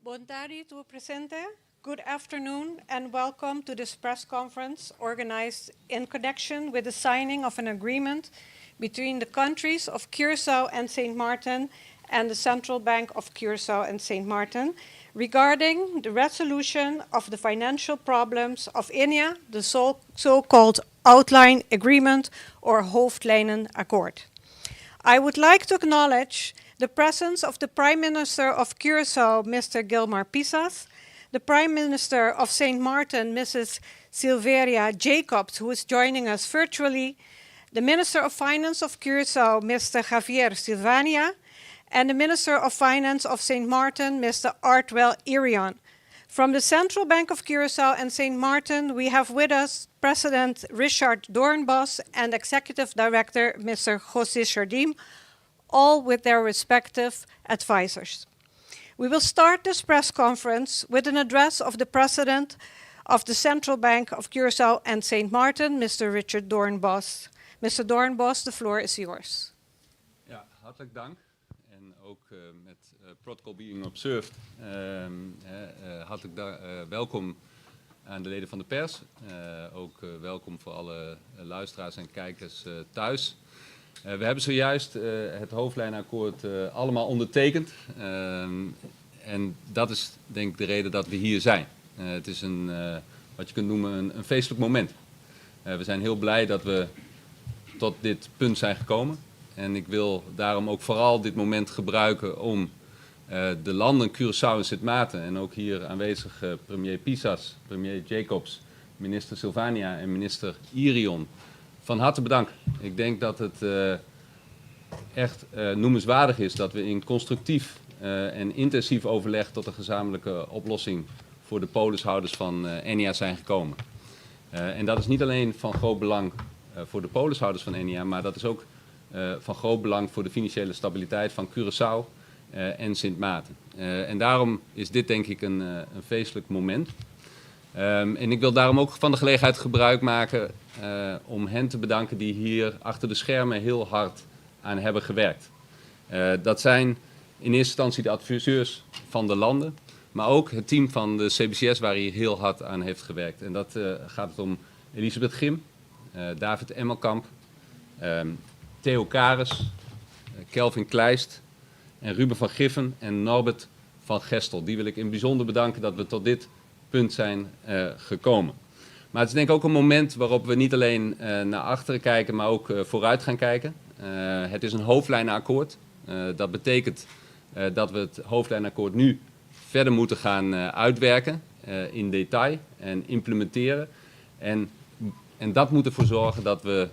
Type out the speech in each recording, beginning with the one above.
Bontari to presente. Good afternoon and welcome to this press conference organized in connection with the signing of an agreement between the countries of Curaçao and St. Martin and the Central Bank of Curaçao and St. Martin regarding the resolution of the financial problems of Enia, the so-called outline agreement or Hoofdlijnenakkoord. I would like to acknowledge the presence of the Prime Minister of Curaçao, Mr. Gilmar Pisas, the Prime Minister of St. Martin, Mrs. Silveria Jacobs, who is joining us virtually, the Minister of Finance of Curaçao, Mr. Javier Silvania, and the Minister of Finance of St. Martin, Mr. Artwell Irion. From the Central Bank of Curaçao and St. Martin, we have with us President Richard Doornbos and Executive Director Mr. José Jardim, all with their respective advisors. We will start this press conference with an address of the President of the Central Bank of Curaçao and St. Martin, Mr. Richard Doornbos. Mr. Doornbos, the floor is yours. Ja, hartelijk dank. En ook met protocol being observed, hartelijk welkom aan de leden van de pers. Ook welkom voor alle luisteraars en kijkers thuis. We hebben zojuist het hoofdlijnenakkoord allemaal ondertekend. En dat is denk ik de reden dat we hier zijn. Het is wat je kunt noemen een feestelijk moment. We zijn heel blij dat we tot dit punt zijn gekomen. En ik wil daarom ook vooral dit moment gebruiken om de landen Curaçao en Sint Maarten en ook hier aanwezig premier Pisas, premier Jacobs, minister Silvania en minister Irion van harte bedanken. Ik denk dat het echt noemenswaardig is dat we in constructief en intensief overleg tot een gezamenlijke oplossing voor de polishouders van Enia zijn gekomen. En dat is niet alleen van groot belang voor de polishouders van Enia, maar dat is ook van groot belang voor de financiële stabiliteit van Curaçao en Sint Maarten. En daarom is dit denk ik een feestelijk moment. En ik wil daarom ook van de gelegenheid gebruik maken om hen te bedanken die hier achter de schermen heel hard aan hebben gewerkt. Dat zijn in eerste instantie de adviseurs van de landen, maar ook het team van de CBCS waar hier heel hard aan heeft gewerkt. En dat gaat het om Elisabeth Grim, David Emmelkamp, Theo Kares, Kelvin Kleist en Ruben van Giffen en Norbert van Gestel. Die wil ik in bijzonder bedanken dat we tot dit punt zijn gekomen. Maar het is denk ik ook een moment waarop we niet alleen naar achteren kijken, maar ook vooruit gaan kijken. Het is een hoofdlijnenakkoord. Dat betekent dat we het hoofdlijnenakkoord nu verder moeten gaan uitwerken in detail en implementeren. En dat moet ervoor zorgen dat we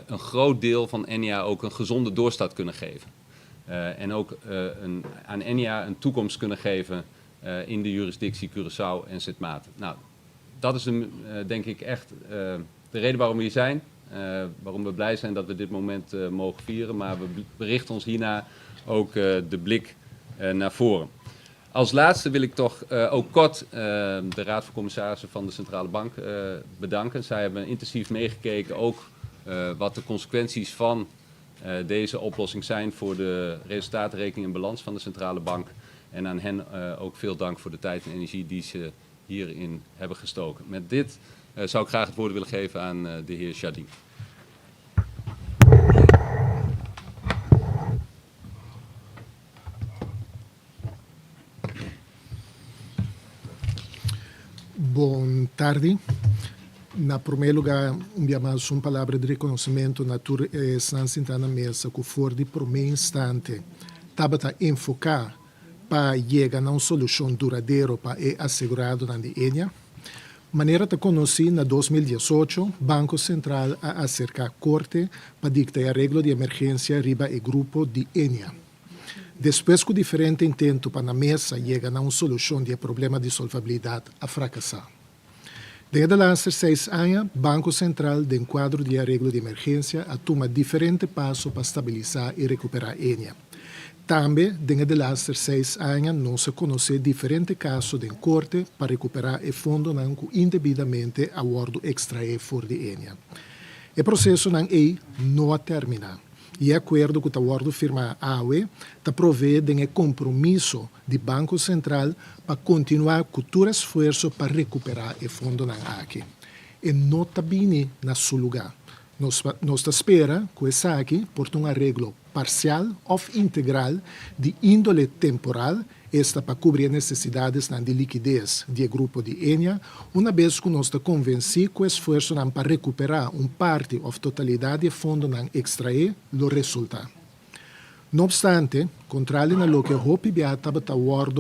een groot deel van Enia ook een gezonde doorstart kunnen geven. En ook aan Enia een toekomst kunnen geven in de jurisdictie Curaçao en Sint Maarten. Nou, dat is denk ik echt de reden waarom we hier zijn. Waarom we blij zijn dat we dit moment mogen vieren. Maar we richten ons hierna ook de blik naar voren. Als laatste wil ik toch ook kort de Raad van Commissarissen van de Centrale Bank bedanken. Zij hebben intensief meegekeken ook wat de consequenties van deze oplossing zijn voor de resultatenrekening en balans van de Centrale Bank. En aan hen ook veel dank voor de tijd en energie die ze hierin hebben gestoken. Met dit zou ik graag het woord willen geven aan de heer Jardim. Boa tarde. Na primeiro lugar, enviamos uma palavra de reconhecimento na Tour San Sintana Mesa, que for de primeiro instante, estava a enfocar para chegar a uma solução duradoura para assegurado na Enia. Maneira de conhecer, na 2018, Banco Central a acercar a Corte para dictar arreglo de emergência riba e grupo de Enia. Depois que diferente intento para na mesa chegar a uma solução de problema de solvabilidade a fracassar. Desde os 6 anos, o Banco Central, em quadro de arreglo de emergência, toma diferentes passos para estabilizar e recuperar a Enia. Também, desde os 6 anos, não se conhece diferentes casos em corte para recuperar o fundo indevidamente awardo extraído fora de Enia. O processo não termina E acordo que o acordo firma a AUE está provendo um compromisso do Banco Central para continuar com todo esforço para recuperar o fundo na aqui. E não está bem na seu lugar. Nós espera que esse aqui porte um arreglo parcial ou integral de índole temporal esta para cobrir necessidades de liquidez do grupo de Enia, uma vez que nós estamos convencidos que o esforço para recuperar parte ou totalidade do fundo extrair o resultado. No obstante, contrário a lo que o PBA estava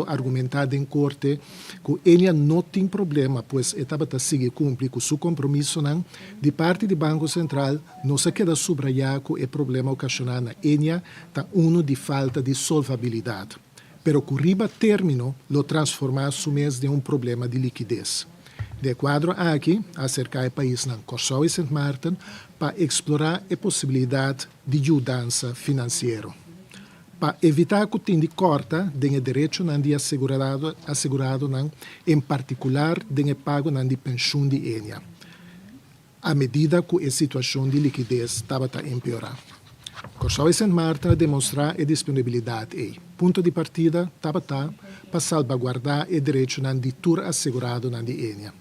argumentado em corte, que Enia não tem problema, pois estava a seguir cumprir com seu compromisso de parte do Banco Central, não se queda subrayar que o problema ocasionado na Enia está de falta de solvabilidade. Pero que riba término lo transformar mês de problema de liquidez. De quadro aqui, acerca do país na Corsau e St. Maarten para explorar a possibilidade de ajudança financeira. Para evitar que tenha corta de direito de assegurado em particular de pago de pensão de Enia, à medida que a situação de liquidez estava a empeorar. Corsau e St. Maarten demonstrar a disponibilidade e ponto de partida estava para salvaguardar o direito de tur assegurado de Enia.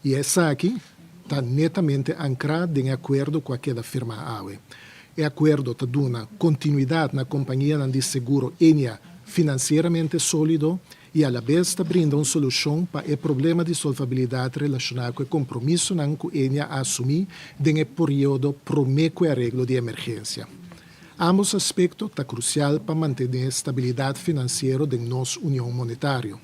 E essa aqui está netamente ancrada em acordo com aquela firma AUE. O acordo está dando continuidade na companhia de seguro Enia financeiramente sólido e, à la vez, está brindando uma solução para o problema de solvabilidade relacionado com o compromisso que Enia assumir no período promete arreglo de emergência. Ambos aspectos estão cruciais para manter a estabilidade financeira de nossa união monetária.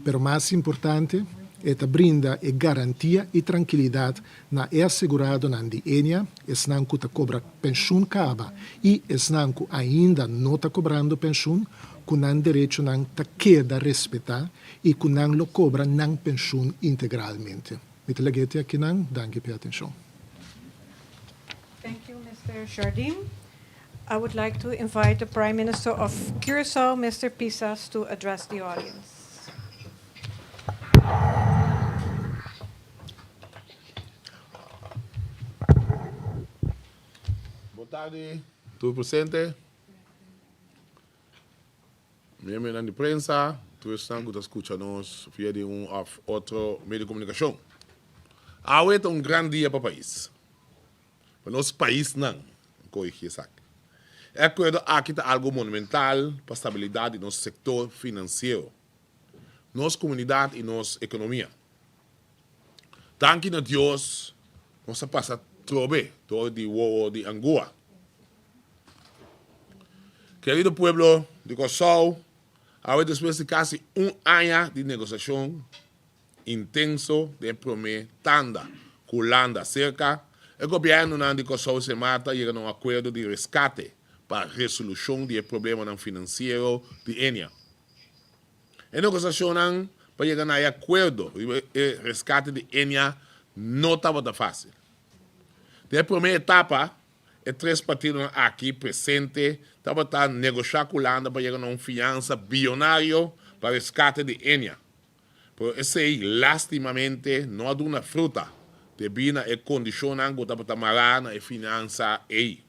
Pero mais importante, esta brinda a garantia e tranquilidade na assegurado de Enia, esnan que cobra pensão caba e esnan que ainda não está cobrando pensão, que não direito não queda respeitar e que não lo cobra não pensão integralmente. Me telegete aqui não, danke pela atenção. Thank you, Mr. Jardim. I would like to invite the Prime Minister of Curaçao, Mr. Pisas, to address the audience. Boa tarde, tudo presente. Membros da imprensa, todos estão que escutam-nos via de ou outro meio de comunicação. Hoje é grande dia para o país. Para o nosso país, não. Corrigir isso aqui. É aqui algo monumental para a estabilidade do nosso setor financeiro, nossa comunidade e nossa economia. Danke a Deus, nós passamos trobe todo de War de Angola. Querido pueblo de Corsau, agora depois de quase ano de negociação intenso de primeira tanda com Holanda cerca, o governo de Corsau e St. Maarten chega a um acordo de resgate para a resolução do problema financeiro de Enia. A negociação para chegar a acordo o resgate de Enia não estava fácil. Na primeira etapa, os três partidos aqui presentes estavam a negociar com a Holanda para chegar a uma fiança bilionária para o resgate de Enia. Por isso, lastimamente, não há uma fruta devido à condição que estava a marar na finança aí.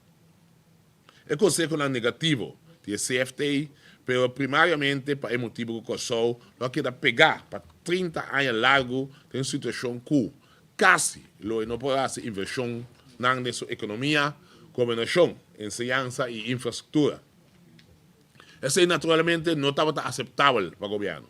O conselho negativo do CFTI, mas primariamente para o motivo que o Corsau não quer pegar para 30 anos largo de uma situação que quase não pode ser inversão na sua economia, combinação, enseñança e infraestrutura. Isso naturalmente não estava aceitável para o governo.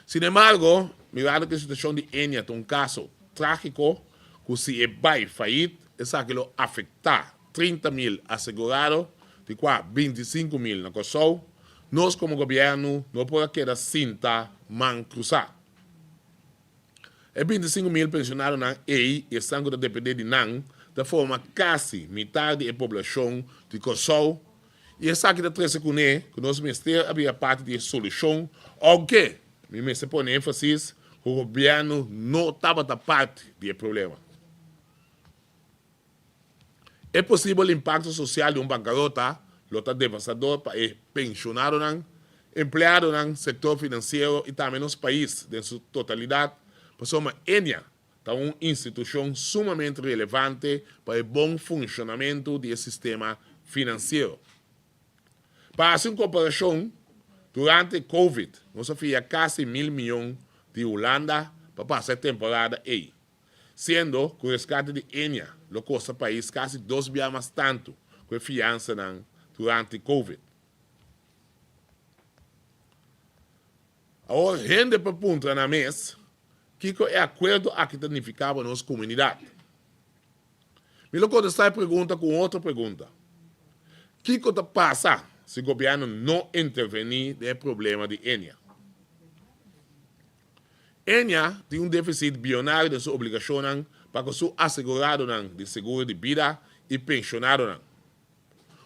Sin embargo, mirando que a situação de Enia é um caso trágico, que se vai falir, é que lo afetar 30.000 assegurados, de qual 25.000 na Corsau, nós como governo não podemos quedar cinta man cruzar. E 25.000 pensionados na EI estão a depender de NAN, de forma quase metade da população de Corsau, e essa aqui da 13 que nosso ministério havia parte de solução, aunque, me se põe ênfase, o governo não estava da parte do problema. É possível o impacto social de bancarrota, lo está devastador para os pensionados, empregados no setor financeiro e também nos países, em sua totalidade, por uma Enia, é uma instituição sumamente relevante para o bom funcionamento do sistema financeiro. Para fazer uma comparação, durante a Covid, nós havia quase 1.000 milhões de Holanda para passar a temporada aí, sendo que o resgate de Enya lo custa ao país quase 2 vezes mais tanto que a fiança durante a Covid. Agora, rende para ponta na mesa, que é acordo a que danificava a nossa comunidade. Me lo contestar a pergunta com outra pergunta. O que passa se o governo não intervenir no problema de Enya? Enya tem um déficit bilionário de sua obrigação para que seu assegurado de seguro de vida e pensionado.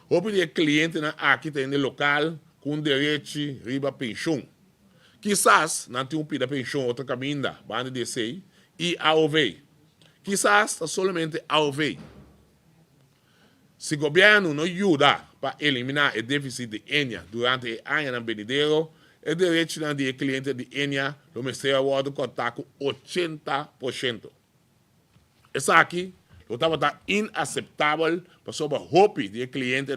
O cliente aqui tem no local com direito a pensão. Quizás não tem pida pensão outra caminho, banda de sei, e AOV. Quizás somente AOV. Se o governo não ajuda para eliminar o déficit de Enya durante o ano venidero, o direito do cliente de Enya no Ministério vai contar com 80%. Isso aqui estava inaceitável para sobre o hope de cliente,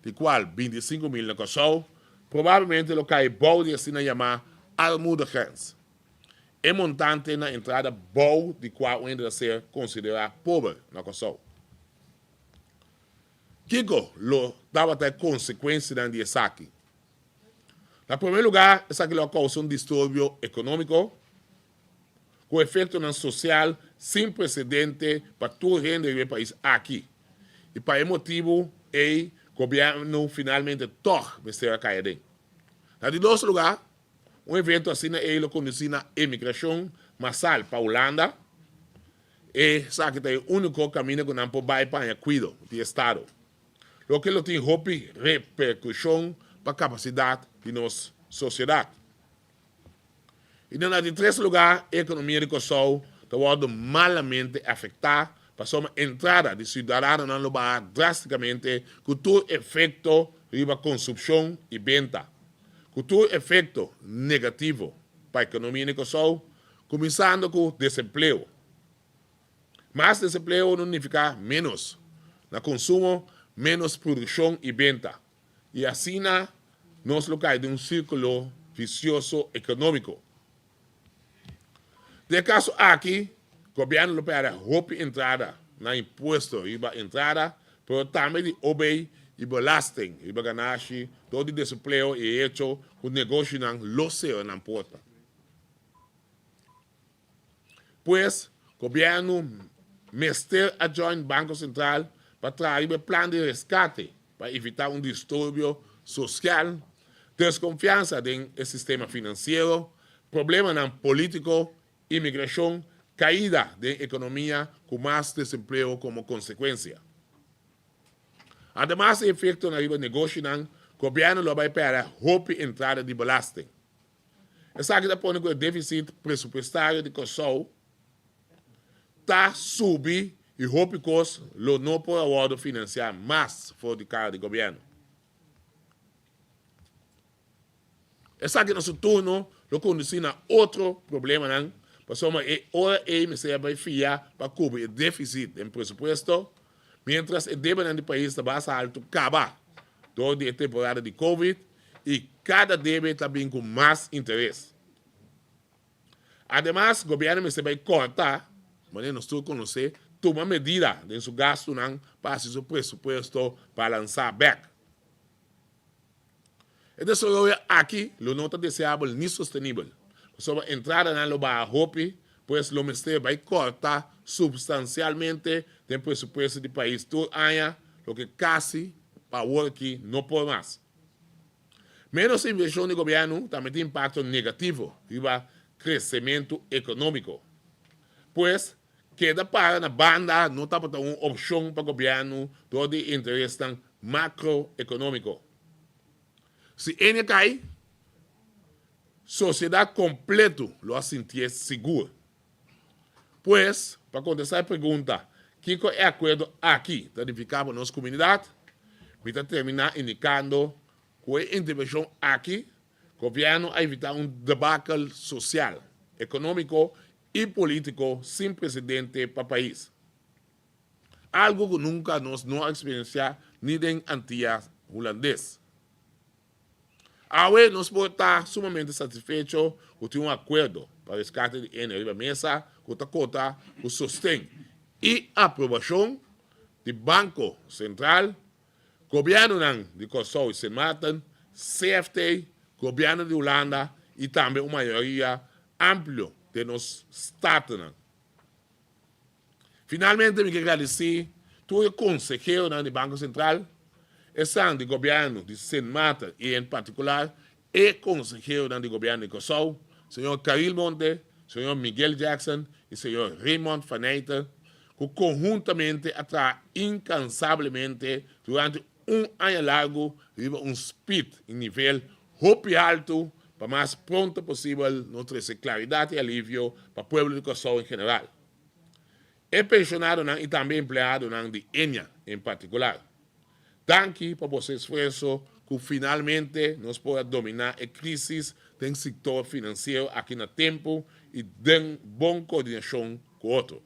de qual 25 mil na Kosovo, provavelmente lo cai bom de assim chamar armoedegrens. É montante na entrada bom de qual ainda ser considerado pobre na Kosovo. Kiko lo dava até consequência de aqui. Em primeiro lugar, essa aqui causa um distúrbio econômico com efeito social sem precedente para todo o rende do país aqui. E para esse motivo, o governo finalmente torna a cair. Em dois lugares, um evento assim ele conduz a imigração massal para a Holanda e sabe que é o único caminho que não pode para o cuidado do Estado. O que tem repercussão para a capacidade de nossa sociedade. E em terceiro lugar, a economia de Kosovo está sendo malamente afetada para a entrada de cidadãos no lugar drasticamente com todo efeito de consumo e venda. Com todo efeito negativo para a economia de Kosovo, começando com o desemprego. Mais desemprego não significa menos no consumo, menos produção e venda. E assim, nós locais de um círculo vicioso econômico. De caso aqui, o governo pede roupa entrada na imposto e entrada, mas também de obey e belasting, e ganagem, todo o desemprego é hecho com negócio não losse na porta. Pois, o governo mestre a joint Banco Central para trazer um plano de resgate para evitar um distúrbio social, desconfiança no sistema financeiro, problema político, imigração, caída da economia com mais desemprego como consequência. Además, o efeito no negócio, o governo vai pedir roupa entrada de belasting. Essa aqui está pondo que o déficit pressupostário de Kosovo está subindo e roupa não pode financiar mais fora de cara do governo. Essa aqui, nosso turno, lo conduz a outro problema, porque ora a vai fiar para cobrir o déficit em presupuesto, mientras o débito do país está mais alto, acaba toda a temporada de Covid e cada débito também com mais interesse. Además, o governo vai cortar, mas nós todos conhecemos, toma medida em seu gasto para seu presupuesto para lançar back. E desarrollo aqui, lo não está deseável nem sustentável. Sobre a entrada na loba hope, pois o Ministério vai cortar substancialmente o presupuesto do país todo ano, o que quase para o aqui não pode mais. Menos inversão do governo também tem impacto negativo no crescimento econômico. Pois, queda para na banda não está para uma opção para o governo todo o interesse macroeconômico. Se ele cai, sociedade completa lo sentir seguro. Pois, para contestar a pergunta, que é o acordo aqui, da edificada nossa comunidade, me está terminar indicando que a intervenção aqui, o governo a evitar um debacle social, econômico y político sin precedente para el país. Algo que nunca nos no experienciado ni en Antillas holandés. Ahora nos puede estar sumamente satisfechos con un acuerdo para el rescate de Enia de la mesa, cota, con sostén y aprobación del Banco Central, gobierno de Curaçao y Sint Maarten, CFT, gobierno de Holanda y también una mayoría amplia de los estados. Finalmente, me quiero agradecer a todo el consejero del Banco Central, el del gobierno de Sint Maarten y en particular el consejero del gobierno de Curaçao, señor Caril Monte, señor Miguel Jackson y señor Raymond Van Eyter, que conjuntamente atrás incansablemente durante un año largo lleva un speed en nivel muy alto para más pronto posible nos traer claridad y alivio para el pueblo de Curaçao en general. El pensionado y también empleado de Enia en particular. Danke por vuestro esfuerzo que finalmente nos pueda dominar la crisis del sector financiero aquí en el tiempo y de buena coordinación con otros.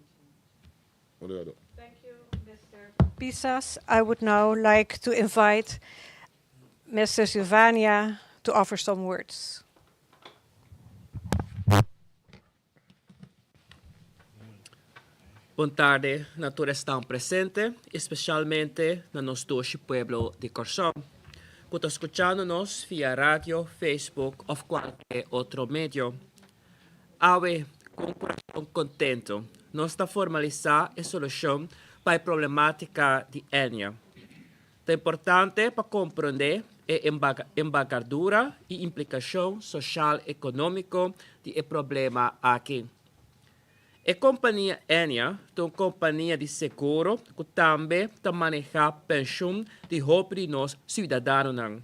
Thank you, Mr. Pisas. I would now like to invite Mr. Silvania to offer some words. Boa tarde a todos estão presentes, especialmente no nosso pueblo de Curaçao, que está escutando-nos via rádio, Facebook ou qualquer outro meio. Awe, com o coração contente, nós está formalizar a solução para a problemática de Enia. É importante para compreender a envergadura e implicação social e econômica do problema aqui. A companhia Enia é uma companhia de seguro que também maneja a pensão de roupa de nós cidadãos.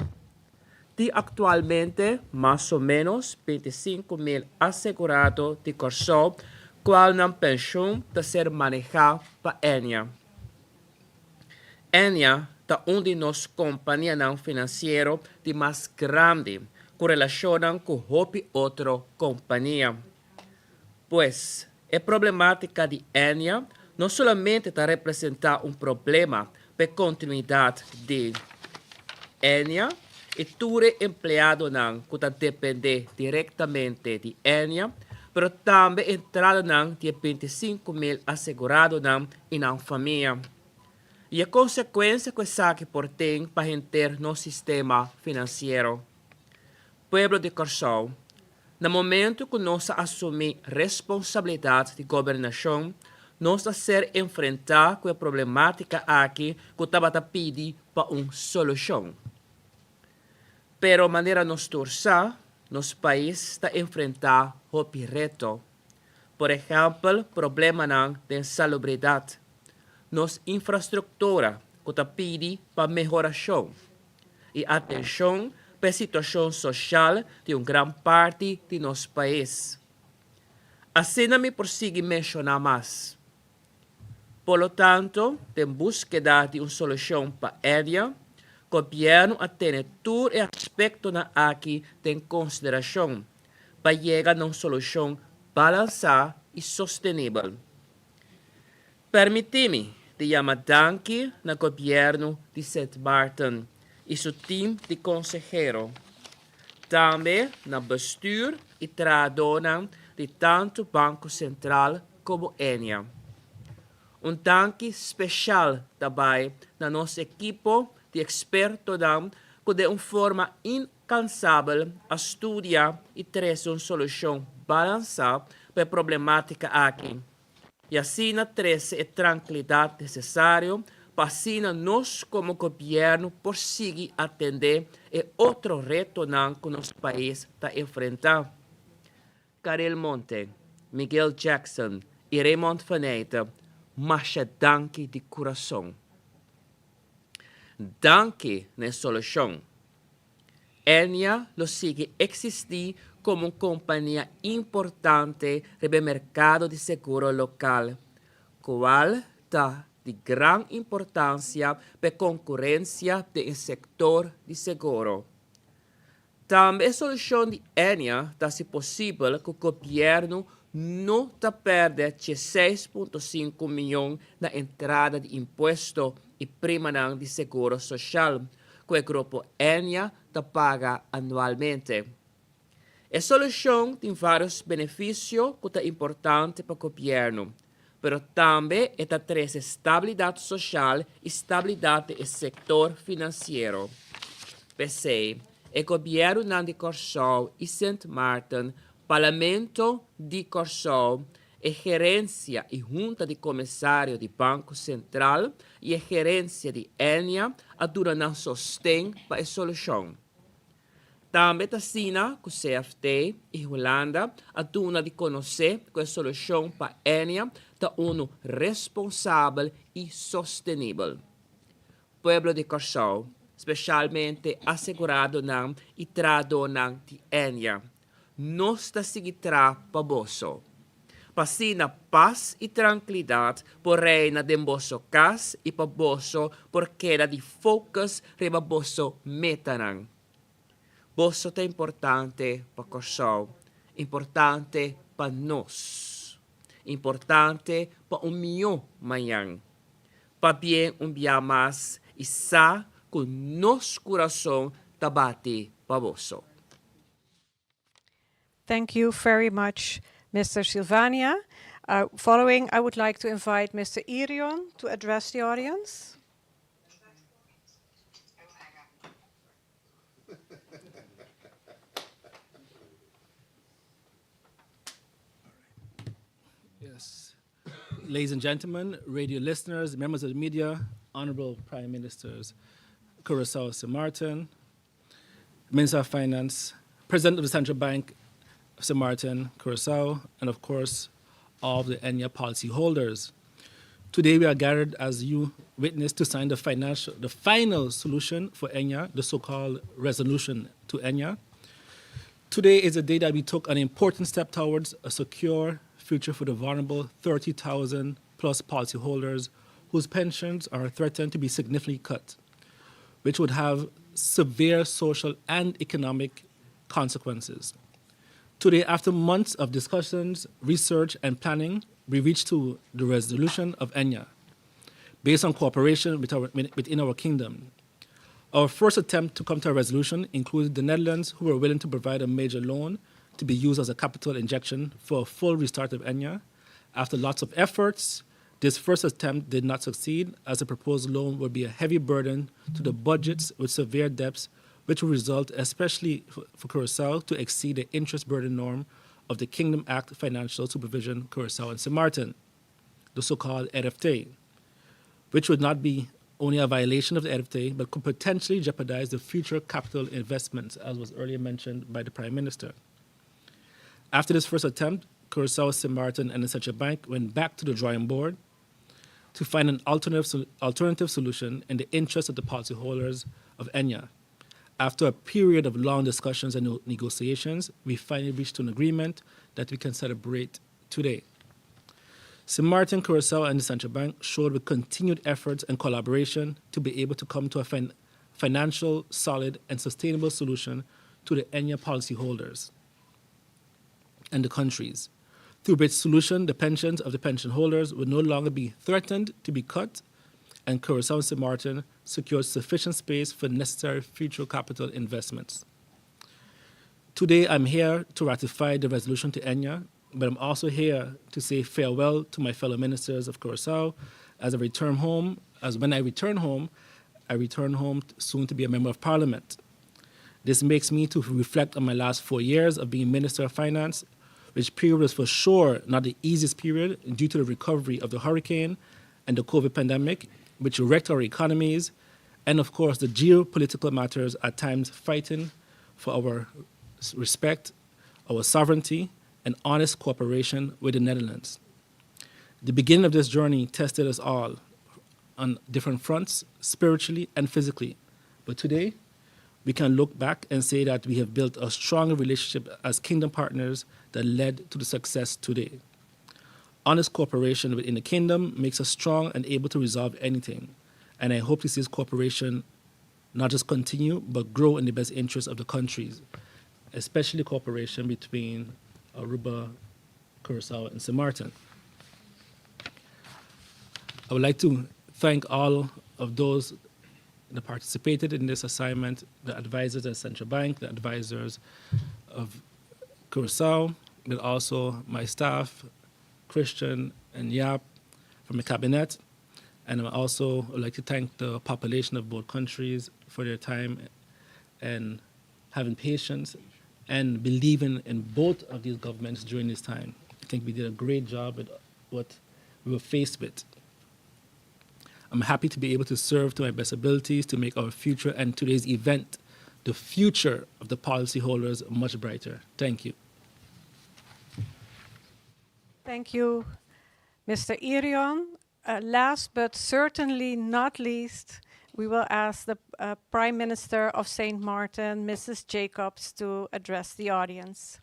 Tem atualmente mais ou menos 25.000 assegurados de Curaçao, qual não pensão de ser manejado para Enia. Enia é uma de nossas companhias não financeiras de mais grande, que relacionam com outra companhia. Pois, a problemática de Enia não somente está representar um problema para a continuidade de Enia e todo empregado que depende diretamente de Enia, mas também entrada de 25.000 assegurados e na família. E a consequência que isso tem para manter no sistema financeiro. Pueblo de Curaçao, no momento que nós assumimos responsabilidade de governação, nós a ser enfrentar com a problemática aqui que estava a pedir para uma solução. Pero maneira nós torcer, nosso país está a enfrentar o reto. Por exemplo, problema de insalubridade. Nossa infraestrutura que está pedindo para melhoração. E atenção para a situação social de uma grande parte de nosso país. Assim não me prossigo mencionar mais. Por lo tanto, em busca de uma solução para Enia, o governo tem todo o aspecto aqui em consideração para chegar a uma solução balanceada e sustentável. Permite-me de chamar danke no governo de Sint Maarten e seu time de consejero. Também no bestuur e trabalhadores de tanto Banco Central como Enia. Danke especial também na nossa equipe de expertos que de uma forma incansável estudar e trazer uma solução balanceada para a problemática aqui. E assim trazer a tranquilidade necessária para assim nós, como governo, conseguir atender a outro reto que nosso país está enfrentando. Caril Monte, Miguel Jackson e Raymond Van Eyter, marcha danke de coração. Danke na solução. Enia lo sigue existir como uma companhia importante no mercado de seguro local, qual está de grande importância para a concorrência do setor de seguro. Também a solução de Enia está se possível que o governo não tá perde 6,5 milhões na entrada de imposto e prima de seguro social, que o grupo Enia tá paga anualmente. A solução tem vários benefícios que é importante para o governo, mas também ela traz estabilidade social e estabilidade do setor financeiro. PC, o governo de Curaçao e Sint Maarten, Parlamento de Curaçao, a gerência e junta de comissário do Banco Central e a gerência de Enia aturam sostém para a solução. Também assina com o CFT e Holanda aturam de conhecer que a solução para Enia é responsável e sustentável. Pueblo de Curaçao, especialmente assegurado e trado de Enia, nós está seguirá para bolso. Passina paz e tranquilidade por reina de bolso casa e para bolso por queda de focus para bolso metanang. Bolso é importante para Curaçao, importante para nós, importante para milhão amanhã. Para bem dia mais e sa com nosso coração tabate para bolso. Thank you very much, Mr. Silvania. Following, I would like to invite Mr. Irion to address the audience. Yes. Ladies and gentlemen, radio listeners, members of the media, Honorable Prime Ministers, Curaçao Sint Maarten, Minister of Finance, President of the Central Bank of Sint Maarten, Curaçao, and of course, all of the Enya policy holders. Today we are gathered as you witness to sign the final solution for Enya, the so-called resolution to Enya. Today is a day that we took an important step towards a secure future for the vulnerable 30,000 plus policyholders whose pensions are threatened to be significantly cut, which would have severe social and economic consequences. Today, after months of discussions, research, and planning, we reached to the resolution of Enya, based on cooperation within our kingdom. Our first attempt to come to a resolution included the Netherlands, who were willing to provide a major loan to be used as a capital injection for a full restart of Enya. After lots of efforts, this first attempt did not succeed, as the proposed loan would be a heavy burden to the budgets with severe debts, which would result, especially for Curaçao, to exceed the interest burden norm of the Kingdom Act Financial Supervision Curaçao and Sint Maarten, the so-called EDFT, which would not be only a violation of the EDFT, but could potentially jeopardize the future capital investments, as was earlier mentioned by the Prime Minister. After this first attempt, Curaçao, Sint Maarten, and the Central Bank went back to the drawing board to find an alternative solution in the interest of the policyholders of Enya. After a period of long discussions and negotiations, we finally reached an agreement that we can celebrate today. Sint Maarten, Curaçao, and the Central Bank showed with continued efforts and collaboration to be able to come to a financial, solid, and sustainable solution to the Enya policyholders and the countries, through which solution the pensions of the pension holders would no longer be threatened to be cut, and Curaçao and Sint Maarten secured sufficient space for necessary future capital investments. Today, I'm here to ratify the resolution to Enya, but I'm also here to say farewell to my fellow ministers of Curaçao as I return home. As when I return home soon to be a member of Parliament. This makes me to reflect on my last 4 years of being Minister of Finance, which period was for sure not the easiest period due to the recovery of the hurricane and the COVID pandemic, which wrecked our economies, and of course the geopolitical matters at times fighting for our respect, our sovereignty, and honest cooperation with the Netherlands. The beginning of this journey tested us all on different fronts, spiritually and physically. But today, we can look back and say that we have built a stronger relationship as kingdom partners that led to the success today. Honest cooperation within the kingdom makes us strong and able to resolve anything. And I hope to see this cooperation not just continue, but grow in the best interest of the countries, especially cooperation between Aruba, Curacao and St. Martin. I would like to thank all of those that participated in this assignment, the advisors at Central Bank, the advisors of Curacao, but also my staff, Christian and Yap from the cabinet. And I also would like to thank the population of both countries for their time and having patience and believing in both of these governments during this time. I think we did a great job with what we were faced with. I'm happy to be able to serve to my best abilities to make our future and today's event, the future of the policyholders, much brighter. Thank you. Thank you, Mr. Irion. Last but certainly not least, we will ask the Prime Minister of St. Martin, Mrs. Jacobs, to address the audience.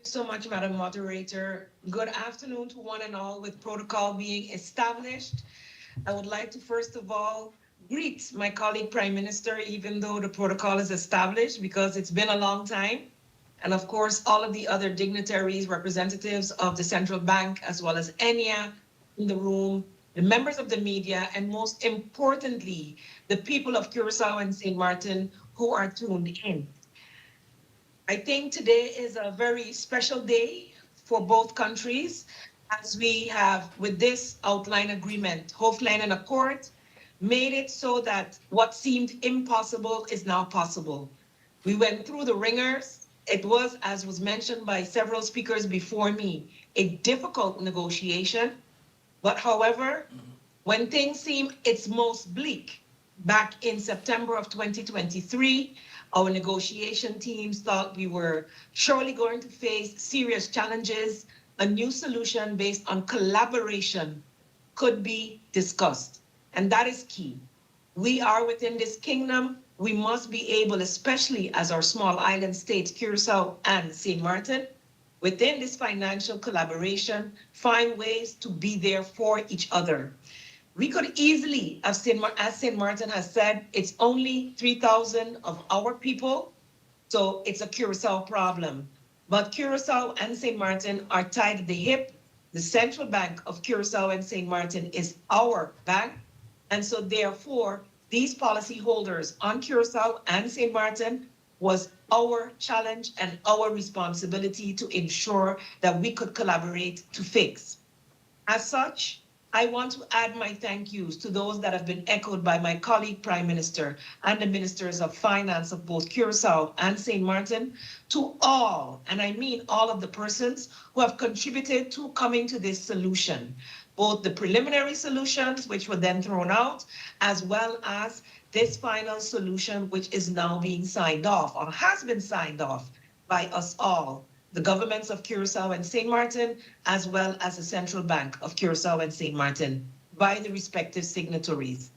So much, Madam Moderator. Good afternoon to one and all. With protocol being established, I would like to first of all greet my colleague Prime Minister, even though the protocol is established, because it's been a long time. And of course, all of the other dignitaries, representatives of the Central Bank, as well as ENIA in the room, the members of the media, and most importantly, the people of Curacao and St. Martin who are tuned in. I think today is a very special day for both countries, as we have, with this outline agreement, Hoofdlijnen Akkoord, made it so that what seemed impossible is now possible. We went through the ringers. It was, as was mentioned by several speakers before me, a difficult negotiation. But however, when things seem its most bleak, back in September of 2023, our negotiation teams thought we were surely going to face serious challenges. A new solution based on collaboration could be discussed. And that is key. We are within this kingdom. We must be able, especially as our small island states, Curacao and St. Martin, within this financial collaboration, find ways to be there for each other. We could easily, as St. Martin has said, it's only 3,000 of our people, so it's a Curacao problem. But Curacao and St. Martin are tied at the hip. The Central Bank of Curacao and St. Martin is our bank. And so therefore, these policyholders on Curacao and St. Martin was our challenge and our responsibility to ensure that we could collaborate to fix. As such, I want to add my thank yous to those that have been echoed by my colleague Prime Minister and the Ministers of Finance of both Curacao and St. Martin, to all, and I mean all of the persons who have contributed to coming to this solution, both the preliminary solutions, which were then thrown out, as well as this final solution, which is now being signed off or has been signed off by us all, the governments of Curacao and St. Martin, as well as the Central Bank of Curacao and St. Martin, by the respective signatories.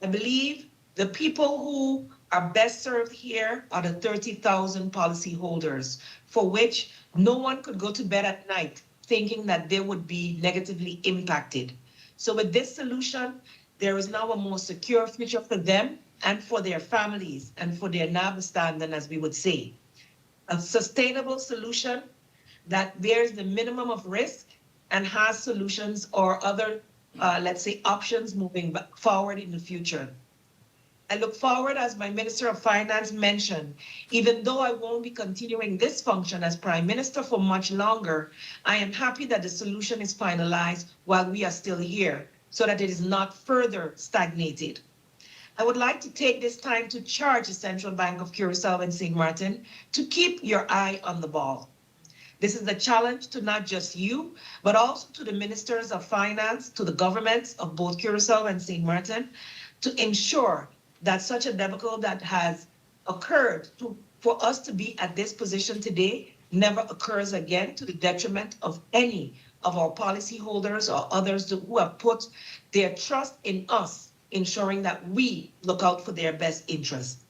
I believe the people who are best served here are the 30,000 policyholders, for which no one could go to bed at night thinking that they would be negatively impacted. So with this solution, there is now a more secure future for them and for their families and for their nabestaanden, as we would say. A sustainable solution that bears the minimum of risk and has solutions or other, let's say, options moving forward in the future. I look forward, as my Minister of Finance mentioned, even though I won't be continuing this function as Prime Minister for much longer, I am happy that the solution is finalized while we are still here, so that it is not further stagnated. I would like to take this time to charge the Central Bank of Curacao and St. Martin to keep your eye on the ball. This is a challenge to not just you, but also to the Ministers of Finance, to the governments of both Curacao and St. Martin, to ensure that such a debacle that has occurred for us to be at this position today never occurs again to the detriment of any of our policyholders or others who have put their trust in us, ensuring that we look out for their best interests.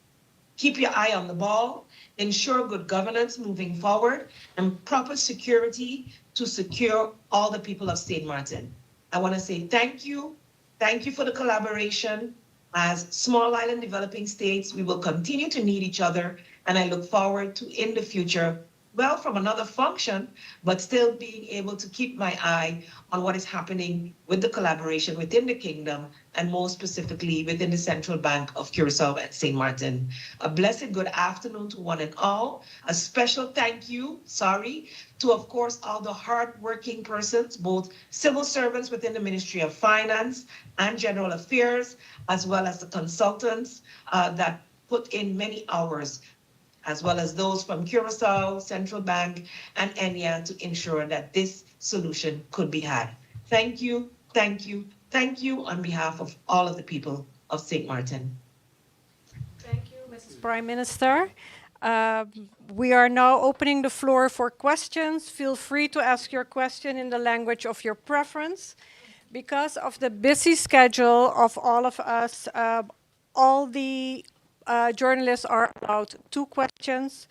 Keep your eye on the ball, ensure good governance moving forward, and proper security to secure all the people of St. Martin. I want to say thank you. Thank you for the collaboration. As small island developing states, we will continue to need each other, and I look forward to in the future, well, from another function, but still being able to keep my eye on what is happening with the collaboration within the kingdom, and more specifically within the Central Bank of Curacao and St. Martin. A blessed good afternoon to one and all. A special thank you, to, of course, all the hardworking persons, both civil servants within the Ministry of Finance and General Affairs, as well as the consultants that put in many hours, as well as those from Curacao, Central Bank, and ENIA to ensure that this solution could be had. Thank you, thank you, thank you on behalf of all of the people of St. Martin. Thank you, Mrs. Prime Minister. We are now opening the floor for questions. Feel free to ask your question in the language of your preference. Because of the busy schedule of all of us, all the journalists are allowed 2 questions.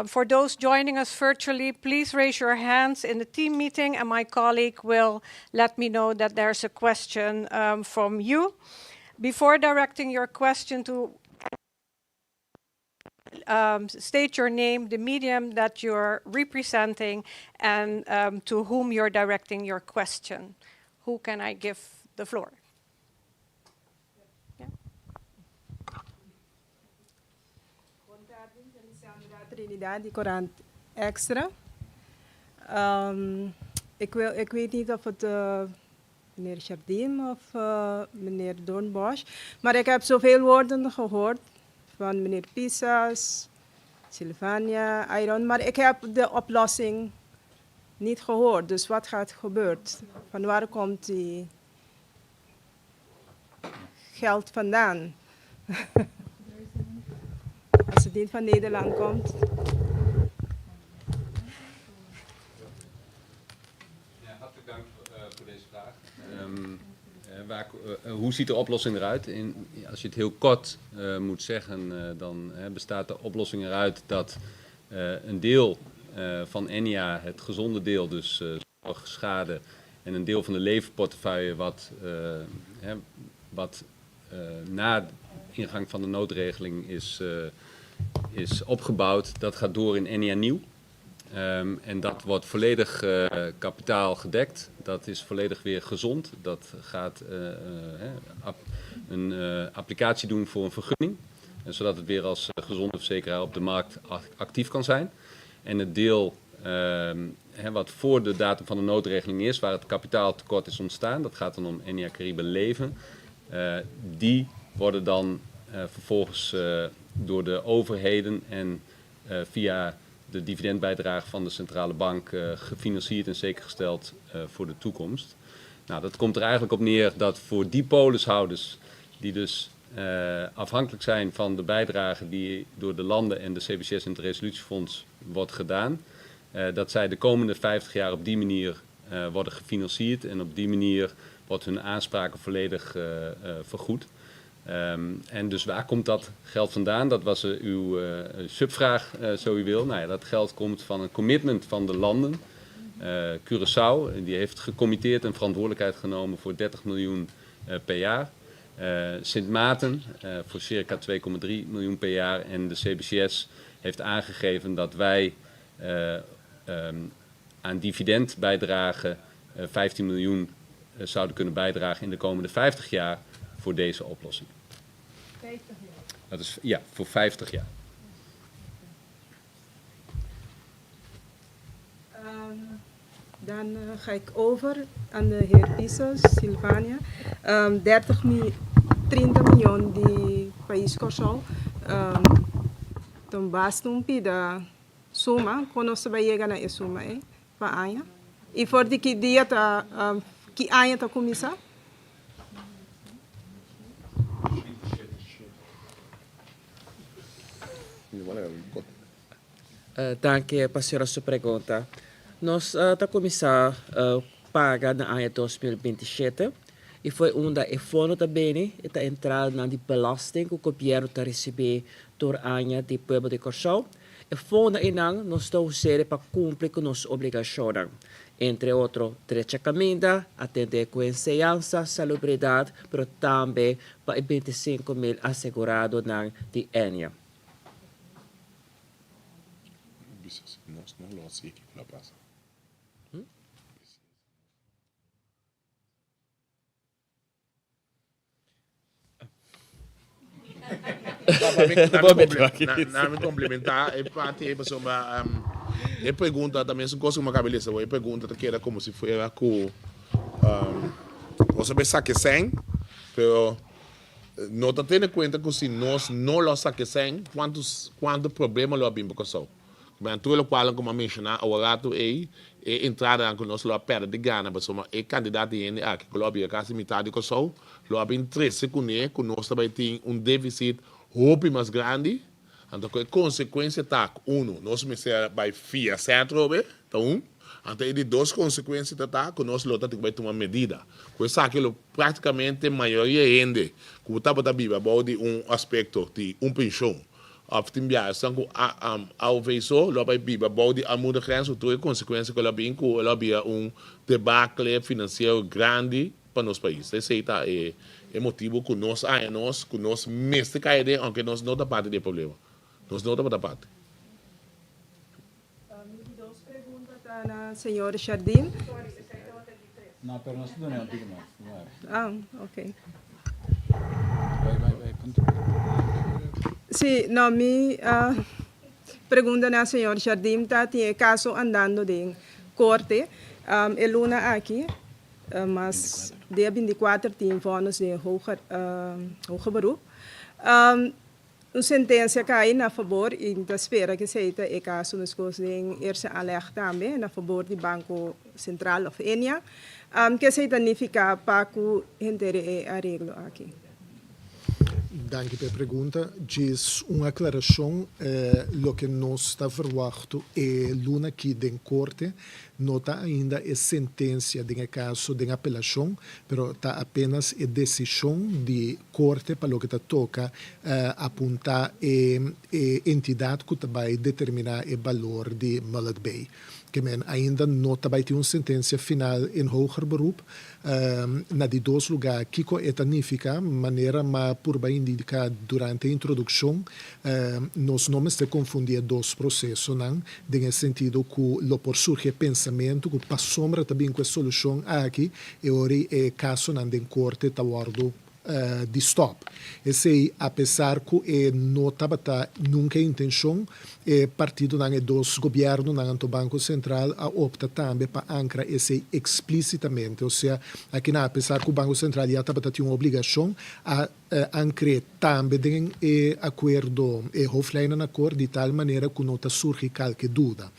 For those joining us virtually, please raise your hands in the team meeting and my colleague will let me know that there's a question from you. Before directing your question to state your name, the medium that you're representing, and to whom you're directing your question. Who can I give the floor? Trinidad, die Courant Extra. Ik weet niet of het meneer Jardim of meneer Doornbosch, maar ik heb zoveel woorden gehoord van meneer Pisas, Sylvania, Iron, maar ik heb de oplossing niet gehoord. Dus wat gaat gebeuren? Van waar komt die geld vandaan? Als het niet van Nederland komt. Ja, hartelijk dank voor deze vraag. Hoe ziet de oplossing eruit? Als je het heel kort moet zeggen, dan bestaat de oplossing eruit dat een deel van ENIA, het gezonde deel, dus zorg, schade, en een deel van de levenportefeuille wat na ingang van de noodregeling is opgebouwd, dat gaat door in ENIA nieuw. En dat wordt volledig kapitaal gedekt. Dat is volledig weer gezond. Dat gaat een applicatie doen voor een vergunning. Zodat het weer als gezonde verzekeraar op de markt actief kan zijn. En het deel wat voor de datum van de noodregeling is, waar het kapitaaltekort is ontstaan, dat gaat dan om ENIA Caribe Leven. Die worden dan vervolgens door de overheden en via de dividendbijdrage van de centrale bank gefinancierd en zekergesteld voor de toekomst. Nou, dat komt er eigenlijk op neer dat voor die polishouders die dus afhankelijk zijn van de bijdrage die door de landen en de CBCS en het resolutiefonds wordt gedaan, dat zij de komende 50 jaar op die manier worden gefinancierd en op die manier wordt hun aanspraken volledig vergoed. En dus waar komt dat geld vandaan? Dat was uw subvraag, zo u wil. Nou ja, dat geld komt van een commitment van de landen. Curaçao, die heeft gecommitteerd en verantwoordelijkheid genomen voor 30 miljoen per jaar. Sint Maarten voor circa 2,3 miljoen per jaar. En de CBCS heeft aangegeven dat wij aan dividendbijdragen 15 miljoen zouden kunnen bijdragen in de komende 50 jaar voor deze oplossing. 50 jaar? Dat is, ja, voor 50 jaar. Dan ga ik over aan de heer Pisas, Sylvania. 30 miljoen die país Curaçao basta pida suma, quando você vai chegar na suma, para Anha. E for de que dia que Anha está começar? Danke para a senhora sua pergunta. Nós está começar a pagar na ano 2027 e foi onde o fundo também está entrando na belasting que o governo está receber door Anha de Pueblo de Curaçao e fundo inang nos estou usando para cumprir com nossas obrigações. Entre outros, direito à comida, atender com enseñança, salubridade, mas também para 25 mil assegurados na de Enia. Na me complementar, é parte aí pessoal, é pergunta também se coisa uma cabeça, é pergunta que era como se fosse com você pensa que sem, pero não está tendo em conta que se nós não lo saque sem, quantos problemas lo abrimos com isso. Mas tudo o qual como mencionar o gato é entrada com nós lo perde de gana, pessoal, é candidato em aqui que lo abrir quase metade com isso, lo abrir 13 com nós também tem déficit roupa mais grande. Então, a consequência está, nós começamos a FIA centro, então, então, de duas consequências está, que nós temos que tomar medida. Com isso, aquilo praticamente a maioria ainda, que está para viver, de aspecto de pensão. Of tim jaar, sanku ao veiso, lo vai viver, de a muda grande, toda consequência que ela vem com, ela via debacle financeiro grande para nosso país. Esse é motivo que nós mestre cair, aunque nós não da parte do problema. Nós não da parte. Duas perguntas para senhor Jardim. Não, pero nós não é um pouco mais, não é? Ah, ok. Vai, continua. Sim, não, minha pergunta na senhor Jardim está tem caso andando de corte. É luna aqui, mas dia 24 tem vonos de hoge beroep. Uma sentença cai a favor e da espera que seja o caso nos coisas em eerste aanleg também a favor do Banco Central of Enia, que se significa para que gente arreglo aqui. Dank pela pergunta. Diz uma aclaração, o que nós está verwachten é luna aqui em corte, não está ainda a sentença de caso de apelação, mas está apenas a decisão de corte para o que toca apontar a entidade que vai determinar o valor de Mullet Bay. Que men ainda não vai ter uma sentença final em hoger beroep. Na de dois lugares, Kiko etanifica, maneira mas por bem indicar durante a introdução, nós não se confundir dois processos, não? No sentido que lo por surge pensamento que para sombra também com a solução aqui, e ora é caso não em corte está guardo de stop. Esse apesar que não estava nunca a intenção, partido não é dos governos não do Banco Central a opta também para ancrar esse explicitamente, ou seja, aqui não apesar que o Banco Central já estava tendo uma obrigação a ancrar também em acordo e offline na acordo de tal maneira que não surge qualquer dúvida.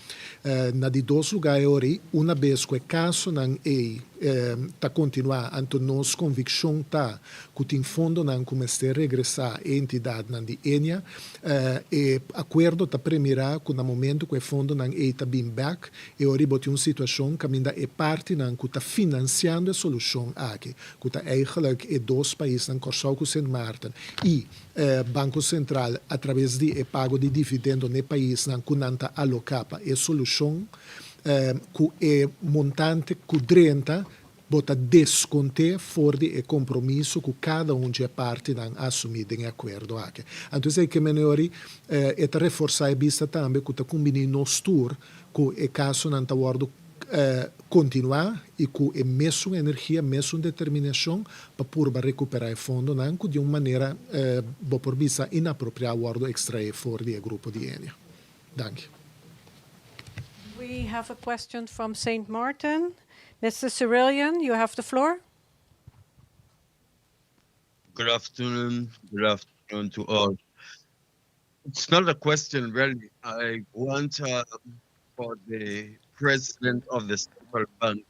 Na de dois lugares uma vez que o caso não está continuar, então nossa convicção está que tem fundo não começa a regressar a entidade não de Enia, e acordo está primeiro que no momento que o fundo não está bem back, e ora bote uma situação que ainda é parte não que está financiando a solução aqui, que está eigenlijk dois países não Corsau com Sint Maarten e Banco Central através de pago de dividendo no país não que não está alocada a solução que é montante que 30 bota desconte fora de compromisso que cada de parte não assumido em acordo aqui. Então é que menori é reforçar a vista também que está combinando nos tour que é caso não está guardo continuar e que é mesmo energia, mesmo determinação para por recuperar o fundo não de uma maneira por vista inapropriada guardo extrair fora do grupo de Enia. Danke. We have a question from St. Martin. Mr. Cyrillian, you have the floor. Good afternoon. Good afternoon to all. It's not a question, really. I want for the president of the central bank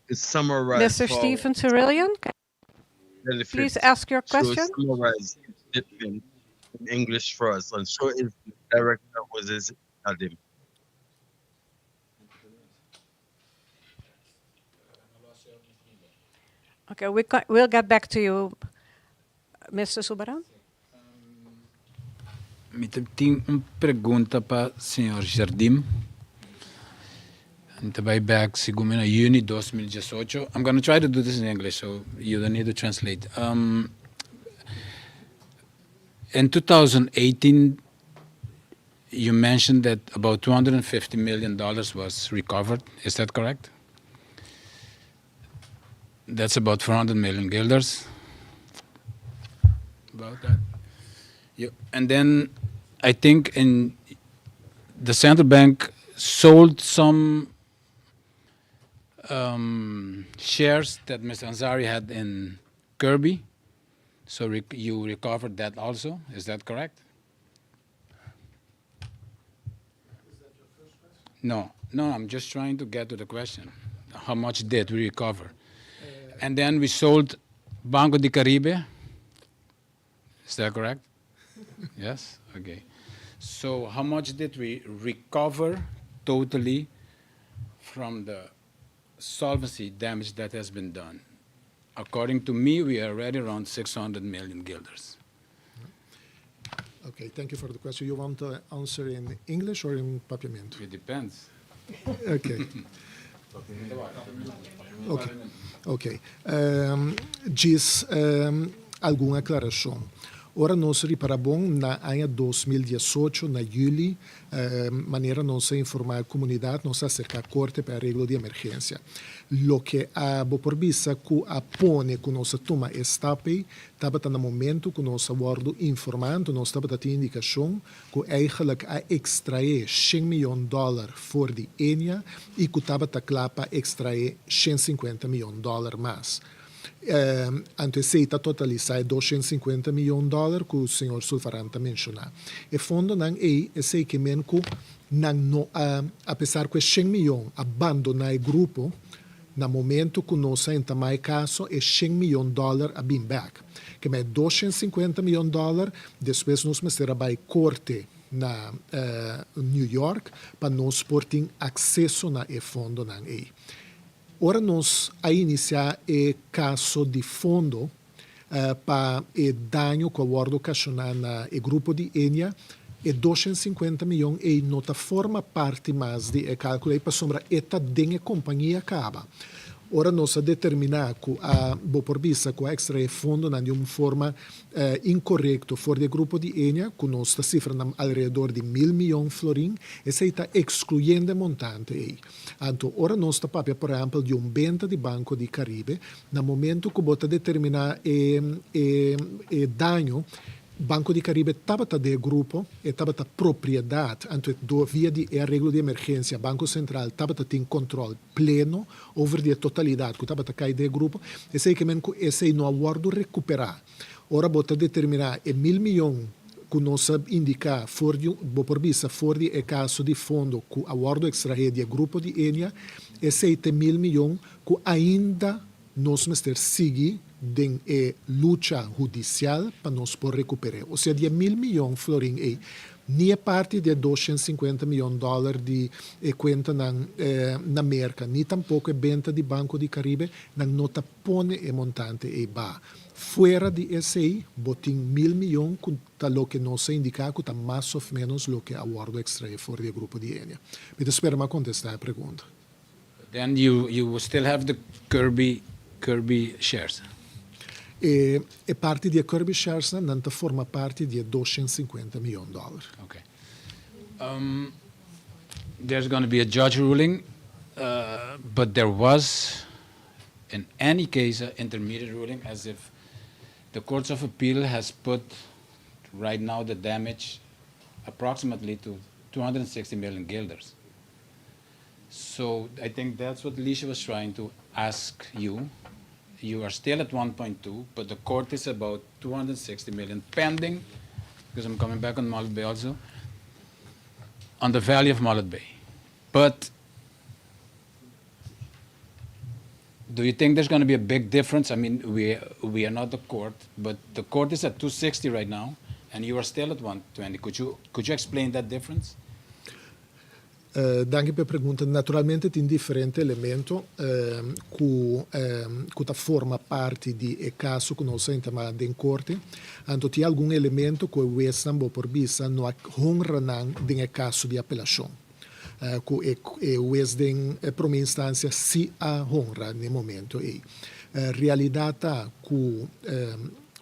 to summarize. Mr. Stephen Cyrillian, please ask your question. Summarize his statement in English for us, and so if the director was his Adim. Okay, we'll get back to you, Mr. Subaran. Tenho uma pergunta para o Sr. Jardim. And vai back segundo na Juni 2018. I'm going to try to do this in English, so you don't need to translate. In 2018, you mentioned that about $250 million was recovered. Is that correct? That's about 400 million guilders. About that. Yeah. And then I think in the central bank sold some shares that Mr. Ansari had in Kirby. So you recovered that also. Is that correct? No, I'm just trying to get to the question. How much did we recover? And then we sold Banco de Caribe. Is that correct? Yes? Okay. So how much did we recover totally from the solvency damage that has been done? According to me, we are already around 600 million guilders. Okay, thank you for the question. You want to answer in English or in papiamento? It depends. Okay. Ok. Diz alguma aclaração. Ora, nós reparamos na ano 2018, na julho, maneira nós informar a comunidade, nós acercar a corte para arreglo de emergência. Lo que a boporbisa que a pone que nós toma estape, estava no momento que nós abordo informando, nós estava dando indicação que eigenlijk a extrair $100 milhões voor die enia e que estava claro para extrair $150 milhões mais. Anteceita totalizar $250 milhões que o senhor Sulfaranta mencionou. E fundo não é sei que men que não apesar que 100 milhões abandonar o grupo no momento que nós ainda mais caso é $100 milhões a bem back. Que é $250 milhões depois nós vamos ter a corte na New York para nós ter acesso na e fundo não é. Ora, nós a iniciar o caso de fundo para o dano que o abordo ocasionar no grupo de Enia e 250 milhões e não forma parte mais de cálculo para sombra esta dengue companhia acaba. Ora, nós a determinar que a boporbisa que a extra fundo na de uma forma incorreta for de grupo de Enia, que nós está cifra alrededor de 1.000 milhões florim, e se está excluyendo montante aí. Então, ora nós está papel, por exemplo, de um venda de Banco de Caribe, no momento que bota determinar dano, Banco de Caribe estava de grupo e estava de propriedade, então via de arreglo de emergência, Banco Central estava tem controle pleno over a totalidade que estava de cair de grupo, e sei que esse não aguardo recuperar. Ora bota determinar 1.000 milhões que nós indicar for de boporbisa for de caso de fundo que aguardo extrair de grupo de Enia, e 7.000 milhões que ainda nós vamos ter seguir de luta judicial para nós poder recuperar. Ou seja, de 1.000 milhões florim aí, nem a parte de $250 milhões de conta na merca, nem tampouco a venda de Banco de Caribe, não nota pone e montante e ba. Fora de esse, botim 1.000 milhões, que está o que nós indicar, que está mais ou menos o que a aguardo extrair fora do grupo de Enia. Me espero me contestar a pergunta. Then you still have the Kirby shares. E parte di Kirby Shares non forma parte di $250 milhões. Okay. There's going to be a judge ruling, but there was, in any case, an intermediate ruling, as if the Courts of Appeal has put right now the damage approximately to 260 million guilders. So I think that's what Alicia was trying to ask you. You are still at 1.2, but the court is about 260 million pending, because I'm coming back on Mullet Bay also, on the value of Mullet Bay. But do you think there's going to be a big difference? I mean, we are not the court, but the court is at 260 right now, and you are still at 120. Could you explain that difference? Danke per pergunta. Naturalmente tem differente elemento que forma parte di caso que nós entramos em corte. Então tem algum elemento que o Estado por vista não honra em caso de apelação. Que o Estado por uma instância se a honra no momento. Realidade que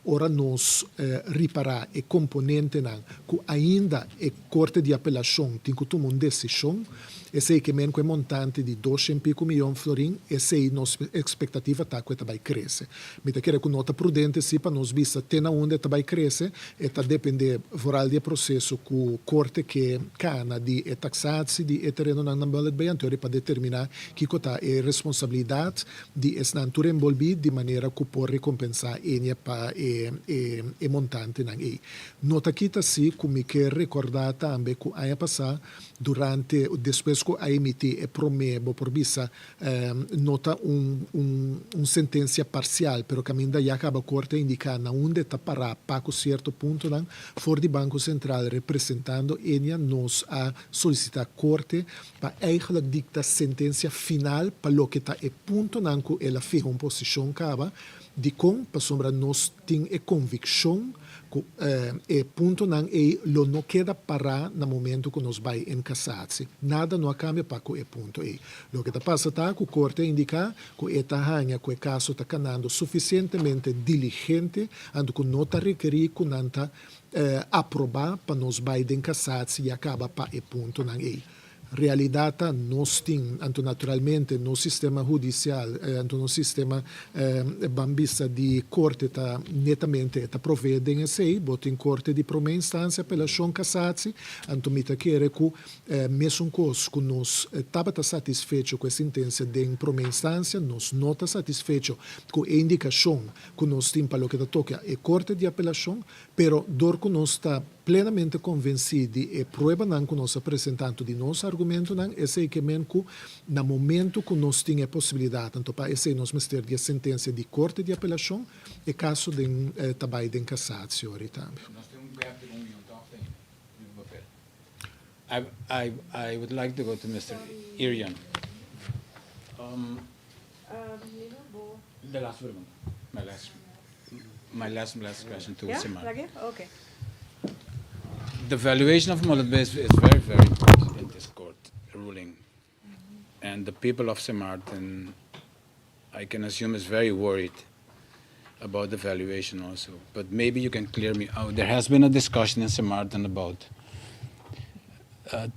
ora nós reparar e componente que ainda é corte de apelação tem que tomar uma decisão, esse que men que é montante de 200 milhões de florins, esse nossa expectativa está que vai crescer. Mas quero que nota prudente se para nós vista tem onde vai crescer, e está depender voral do processo que o corte que cana de taxação de terreno na bala de baiantori para determinar que está a responsabilidade de estar envolvido de maneira que pode recompensar ele para e montante na ei. Nota aqui tá se como que recordar também que ano passado durante depois que a emitir e promebo por visa nota sentença parcial, pero que ainda já acaba a corte indicar na onde está parar para um certo ponto não for de Banco Central representando ele nos a solicitar corte para eigenlijk dicta sentença final para o que está e ponto não que ela fez uma posição cava de com para sombra nós tem a convicção que ponto não é lo não queda parar no momento que nós vai em casar-se nada não cambia para que é ponto é lo que está passa tá que o corte indica que esta ranha que o caso está canando suficientemente diligente ando que não está requerir que não está aprovar para nós vai em casar-se e acaba para é ponto não é realidade nós tem anto naturalmente no sistema judicial anto no sistema bambista de corte tá netamente tá provvede em sei bota em corte de primeira instância pela chão cassati anto mita querer que mesmo cos que nós estava satisfeito com a sentença de em primeira instância nós não está satisfeito com a indicação que nós temos para o que toca é corte de apelação pero dor que nós está plenamente convencido e prova não que nós apresentando de nosso argumento não esse que mesmo no momento que nós temos a possibilidade então para esse nós mestre de sentença de corte de apelação e caso de trabalho de cassação também. I would like to go to Mr. Irian. The last one. My last question to Simar. Okay. The valuation of Mullet Bay is very, very important in this court ruling. And the people of St. Martin, I can assume, is very worried about the valuation also. But maybe you can clear me out. There has been a discussion in St. Martin about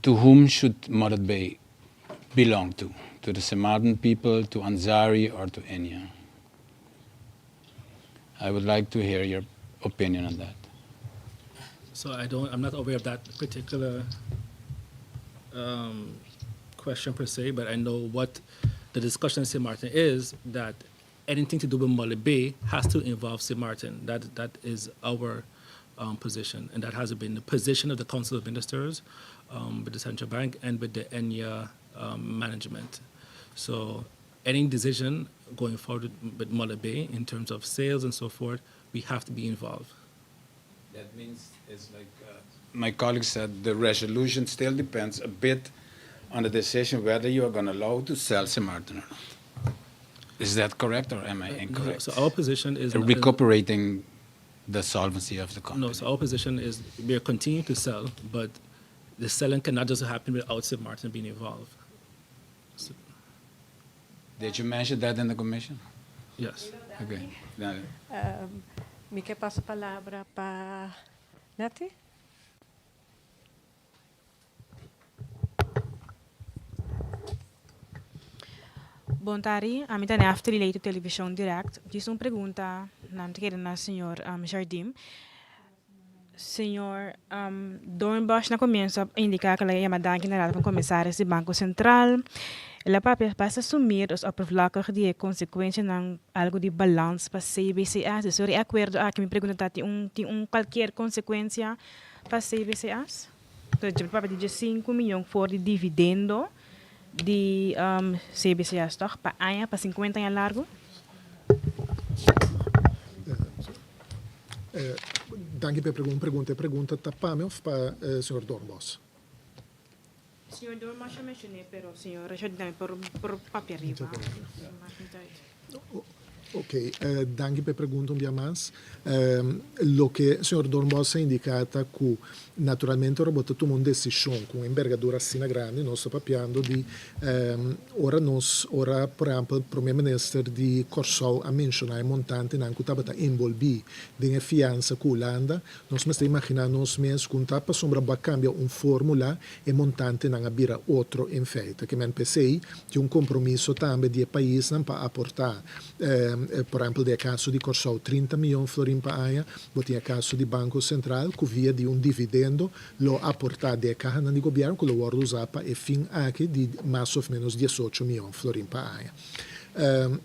to whom should Mullet Bay belong to? To the St. Martin people, to Ansari, or to Enya? I would like to hear your opinion on that. So I'm not aware of that particular question per se, but I know what the discussion in St. Martin is, that anything to do with Mullet Bay has to involve St. Martin. That is our position, and that has been the position of the Council of Ministers, with the Central Bank and with the Enya management. So any decision going forward with Mullet Bay in terms of sales and so forth, we have to be involved. That means it's like my colleague said, the resolution still depends a bit on the decision whether you are going to allow to sell St. Martin or not. Is that correct or am I incorrect? So our position is recuperating the solvency of the company. No, so our position is we are continuing to sell, but the selling cannot just happen without St. Martin being involved. So, did you mention that in the commission? Yes. Okay. Me que passa a palavra para Nati. Bom tarde, a minha é after leito televisão direct. Diz uma pergunta na na senhor Jardim. Senhor Dornbusch na começa a indicar que ela é chamada general para comissário do Banco Central. Ela passa a assumir os oppervlakkig die consequências não algo de balanço para CBCA. Se eu acordo aqui me pergunta tem qualquer consequência para CBCAs? Então, o papai diz 5 milhões for de dividendo de CBCAs, toch? Para 50 anos largo? Danke per pergunta. Pergunta para mim ou para o senhor Dornbusch? Senhor Dormas já mencionei, pero senhor Richard também por papel arriba. Ok, danke per pergunta un dia mais. Lo che il signor Dornbos ha indicato che naturalmente ora botato una decisione con envergadura assina grande, noi stiamo parlando di ora per esempio il Primo Ministro di Corsou ha menzionato i montanti che stava involvi in fianza con l'Olanda, noi stiamo immaginando che con tappa sombra va cambia un formula e montanti non abbiamo altro in feita, che men PCI che un compromesso tambe di paesi non può apportare per esempio nel caso di Corsou 30 milioni florin per anno, nel caso di Banco Centrale che via di un dividendo lo ha portato da caja di governo che lo vuole usare per fin anche di más o meno 18 milioni florin per anno.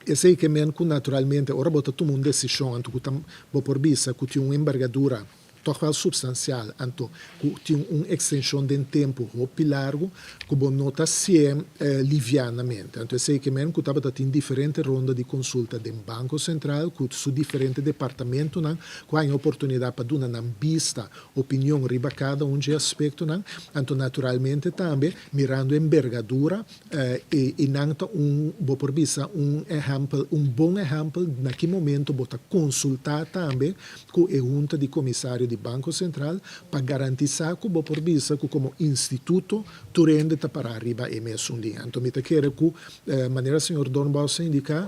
E sei che men naturalmente ora bota tu un decisione anto che bo por bisa che ti un'envergadura toch wel substancial anto que tem extensão de tempo muito largo que bom nota livianamente. Então sei que mesmo que estava tendo diferente ronda de consulta do Banco Central com su diferente departamento não com a oportunidade para dar uma vista opinião riba cada aspecto não. Então naturalmente também mirando envergadura e nanta bo por vista exemplo bom exemplo naquele momento bota consultar também com a junta de comissário de Banco Central para garantizar que o por vista que como instituto tu rende para arriba e messo um linha. Então me te quero que maneira senhor Dornbos indica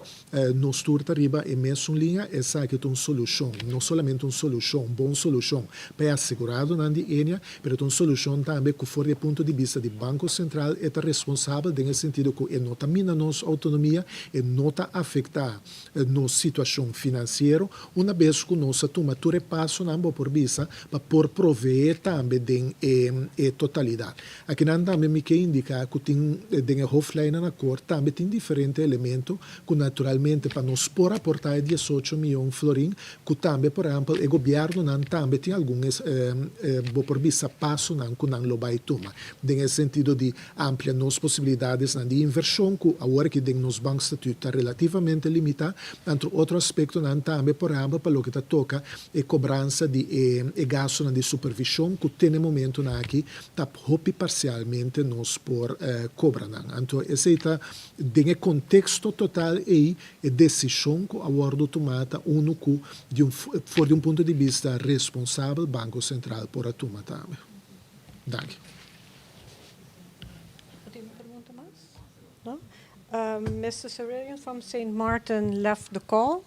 nos turta arriba e messo um linha é sa que tem uma solução, não somente uma solução, boa solução para assegurado na de Enia, mas uma solução também que for do ponto de vista do Banco Central é responsável no sentido que é nota mina nossa autonomia e nota afetar nossa situação financeira uma vez que nossa toma tu repasso na por vista para por prover também de totalidade. Aqui não também me quer indicar que tem a Hoflein na cor também tem diferentes elementos que naturalmente para nos por aportar 18 milhões florin que também por exemplo o governo não também tem alguns por vista passo não que não lo vai tomar. No sentido de ampliar as possibilidades de inversão que agora que nos bancos estatuto relativamente limitado, entre outro aspecto não também por exemplo para o que toca a cobrança de gasto de supervisão que tem no momento aqui está hopi parcialmente nos por cobrar. Então esse está no contexto total e a decisão que agora tomada que for de ponto de vista responsável Banco Central por a tomar também. Danke. No? Mr. Serenian from St. Martin left the call.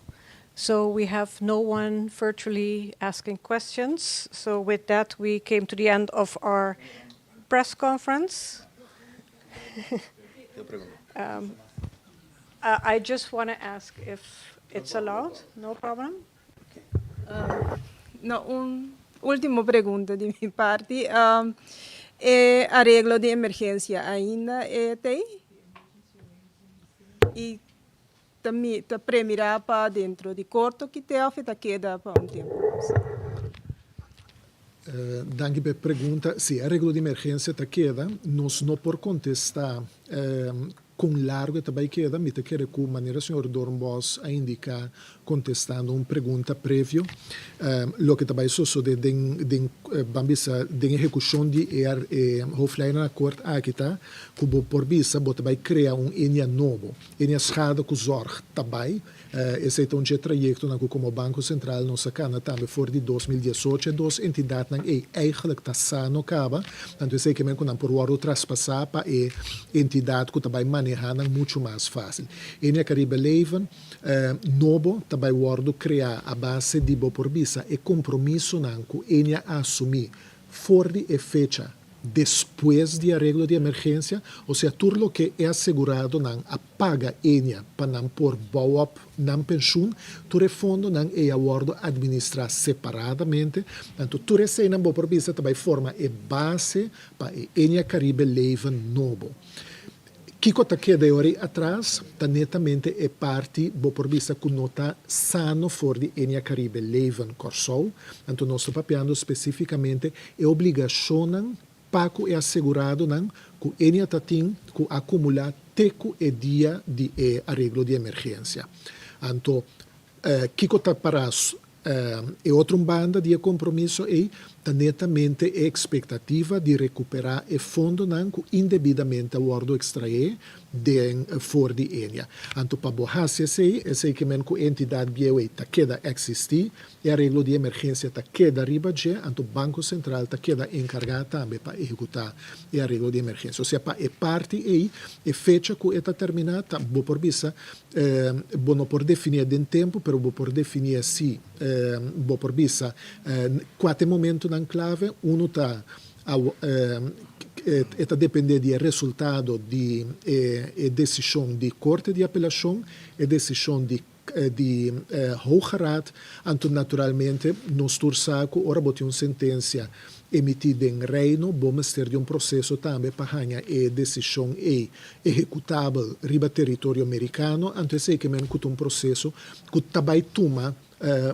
So we have no one virtually asking questions. So with that, we came to the end of our press conference. I just want to ask if it's allowed. No problem? No, última pergunta de minha parte. É arreglo de emergência ainda tem? E também para mirar para dentro de corto que te afeta queda para tempo. Danke per pergunta. Sì, a regola di emergenza ta queda, nos no por contestar com largo também queda, me te quero que maneira o senhor Dornbos a indicar contestando uma pergunta prévia, lo que também sucede bambisa de execução de Hoflein na corte aqui tá, que por vista também cria enia novo, enia schade que zorg também, esse é um trajecto na como Banco Central nos sacana também for de 2018 duas entidades na eigenlijk tá sano caba, então sei que men que não por waro traspassar para entidade que também manejar muito mais fácil. Enia Caribe Leven novo também wordo criar a base de por vista e compromisso nanco enia assumir fora e fecha depois de arreglo de emergência, ou seja, tudo lo que é assegurado não apaga enia para não por boa não pensão, tudo fundo não é acordo administrar separadamente, então tudo isso não por vista também forma e base para enia Caribe Leven novo. Kiko ta queda ora atrás, ta netamente é parte, por vista que não está sano for de Enia Caribe Leven Corsou, então nós estamos papiando especificamente a obrigação paco é assegurado não que Enia ta tem que acumular teco e dia de arreglo de emergência. Então, Kiko ta para e outra banda de compromisso é tá netamente a expectativa de recuperar o fundo nanco indevidamente awardo extrair den for de Enia. Anto para borrar esse que men com entidade BOE tá queda existir e arreglo de emergência tá queda riba de anto Banco Central tá queda encarregado também para executar o arreglo de emergência. Ou seja, para a parte aí, a fecha que está terminada, vou por vista, não por definir de tempo, mas vou por definir se, vou por vista, quatro momentos na clave, está depende do resultado de decisão de corte de apelação e decisão de Hoge Raad, então naturalmente nós torçamos ora botar uma sentença emitida em Reino, vamos ter de um processo também para ganhar a decisão executável riba território americano, então sei que men um processo que também toma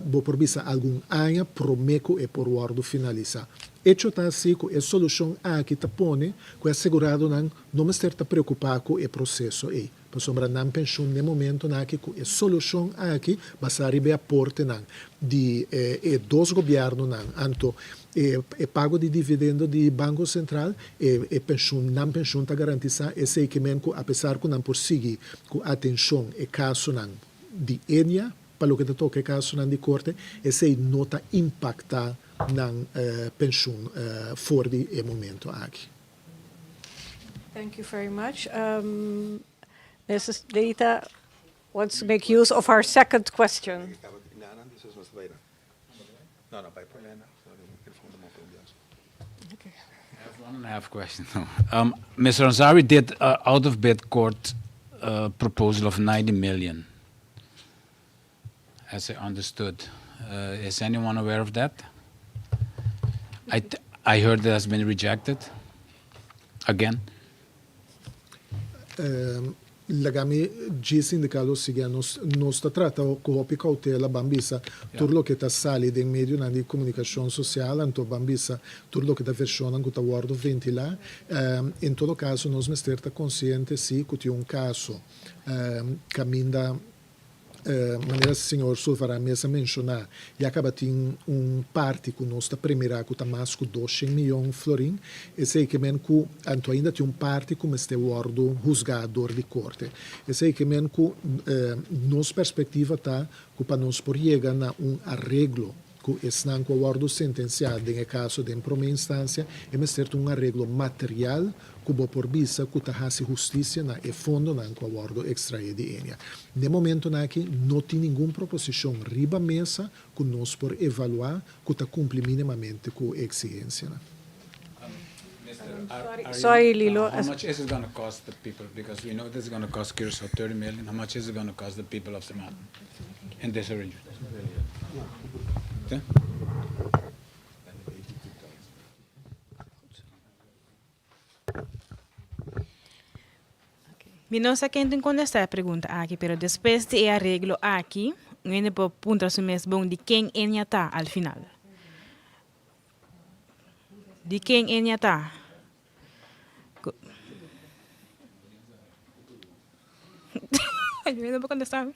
vou por vista algum ano prometo e por guardo finalizar. Hecho está assim que a solução aqui está pone que é assegurado não me estar preocupado com o processo aí. Por sombra não pensou no momento que a solução aqui vai ser a porta de dois governos anto e pago de dividendo de Banco Central e pensão não pensão está garantizar esse que apesar que não prossegue com atenção e caso de Enia para o que toca caso de corte esse nota impacta na pensão fora de momento aqui. Thank you very much. Mrs. Data wants to make use of our second question. I have 1.5 questions. Mr. Ansari did out-of-bid court proposal of 90 million, as I understood. Is anyone aware of that? I heard that has been rejected again. Lagami disse indicado seguinte, nós tratamos com a cautela bambisa, tudo que está sali de meio de comunicação social, então bambisa, tudo que está versão que está guardo ventilar. Em todo caso, nós estamos conscientes se que tem caso caminha maneira senhor Sulfara mesa mencionar e acaba tem parte que nós está primeira que está mais que 200 milhões florim e sei que men que ainda tem parte como este guardo juzgador de corte e sei que men que nossa perspectiva está que para nós por chegar a arreglo que estão com o guardo sentenciado em caso de primeira instância é certo arreglo material que vou por vista que está fazendo justiça na e fundo na com o guardo extraído de Enia. No momento aqui não tem nenhuma proposição riba mesa que nós por evaluar que está cumpre minimamente com a exigência. Sorry, Lilo. How much is it going to cost the people? Because we know this is going to cost Curacao 30 million. How much is it going to cost the people of the mountain in this arrangement? Okay. No sé quién contesta la pregunta aquí, pero después de arreglo aquí, viene por punto su mes bon de quién ella está al final. De quién ella está. Yo no puedo contestar.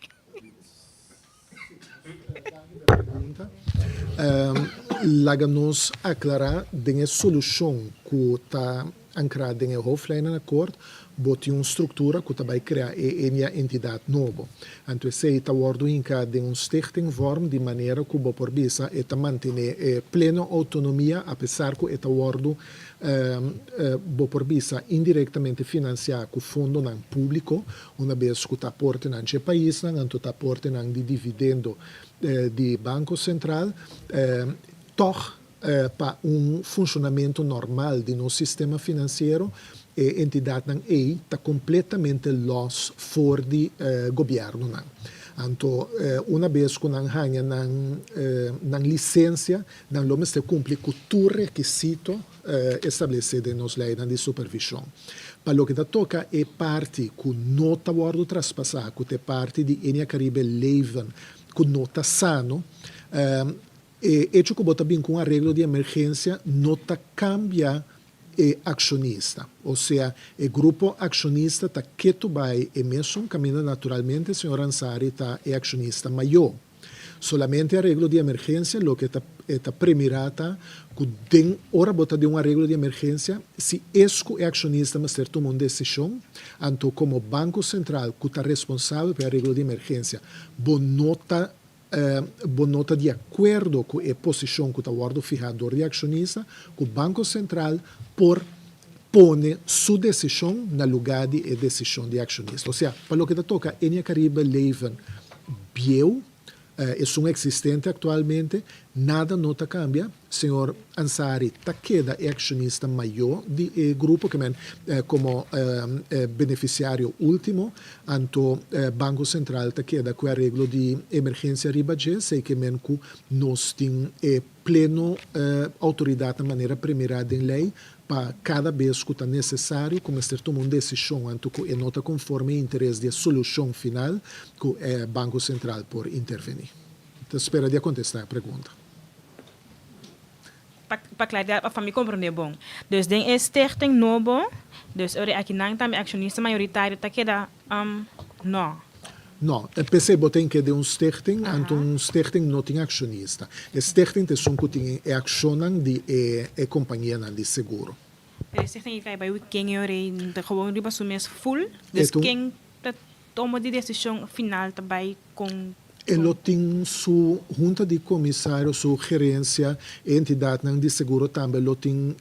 Laga-nos aclarar de a solução que está ancrada em Hoflein na corte, bote uma estrutura que vai criar uma entidade nova. Então, esse está guardo de um stichting form de maneira que o por vista está manter plena autonomia, apesar que está guardo por vista indiretamente financiar com fundo não público, uma vez que está porte não é país, então está porte não de dividendo de Banco Central, para funcionamento normal de nosso sistema financeiro, a entidade está completamente loss fora de governo. Então, uma vez que não ganha na licença, não vamos cumprir com todo requisito estabelecido em nossa lei de supervisão. Para o que toca é parte que não está guardo traspassar, que é parte de Enia Caribe Leven, que não está sano, e hecho que bota bem com arreglo de emergência, não está cambia acionista, ou seja, o grupo acionista está quieto vai e mesmo caminha naturalmente, o senhor Ansari está acionista maior. Solamente arreglo de emergência, lo que está premirata, que tem hora botar de um arreglo de emergência, se esco é acionista, mas ter tomado uma decisão, então como Banco Central, que está responsável pelo arreglo de emergência, bonota de acordo com a posição que está o fijador de acionista, que o Banco Central pone sua decisão no lugar de decisão de acionista. Ou seja, para o que toca, a Caribe Leven Biel, é um existente atualmente, nada nota cambia. Senhor Ansari queda acionista maior do grupo, que como beneficiário último, então Banco Central queda com o arreglo de emergência ribaje, sei que nós temos pleno autoridade de maneira primeirada em lei, para cada vez que está necessário, como ser tomar uma decisão, então que é nota conforme o interesse de solução final, que o Banco Central por intervenir. Então, espero de contestar a pergunta. Para clarear, para me compreender bom. Dus den is stichting nobo, dus aqui não também acionista maioritário tá queda não. Não, pensei botem que de um stichting, então um stichting não tem acionista. O stichting é só que tem acionam de companhia de seguro. De stichting vai bij quem gewoon riba sumes full, dus quem toma de decisão final também com Ele tem sua junta de comissário, sua gerência, entidade de seguro também, ele tem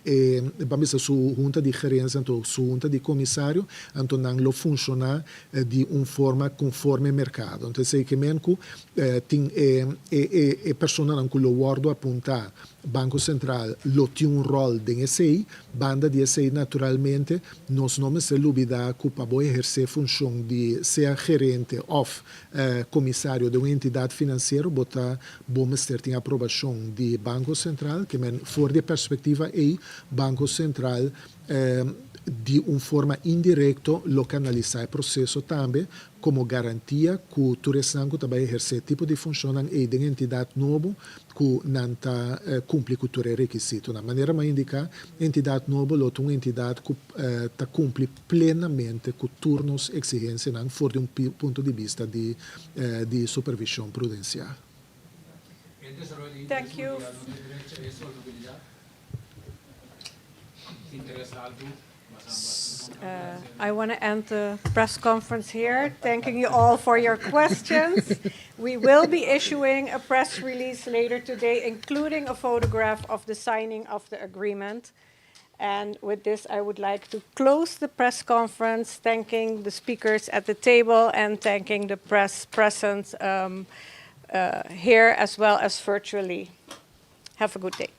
sua junta de gerência, então sua junta de comissário, então não funciona de uma forma conforme o mercado. Então, sei que mesmo tem pessoas que o guardo apontar, Banco Central lo tem um rol de SI, banda de SI naturalmente, nós não se olvidar que para exercer função de ser gerente ou comissário de uma entidade financeira, vamos ter aprovação de Banco Central, que fora de perspectiva Banco Central de uma forma indireta localizar o processo também, como garantia que o Turesango também exerce tipo de função em uma entidade nova que não cumpre com os requisitos. Na maneira mais indicar, entidade nova é uma entidade que cumpre plenamente com turnos exigências fora de um ponto de vista de supervisão prudencial. Thank you. I want to end the press conference here, thanking you all for your questions. We will be issuing a press release later today, including a photograph of the signing of the agreement. And with this, I would like to close the press conference, thanking the speakers at the table and thanking the press present here as well as virtually. Have a good day.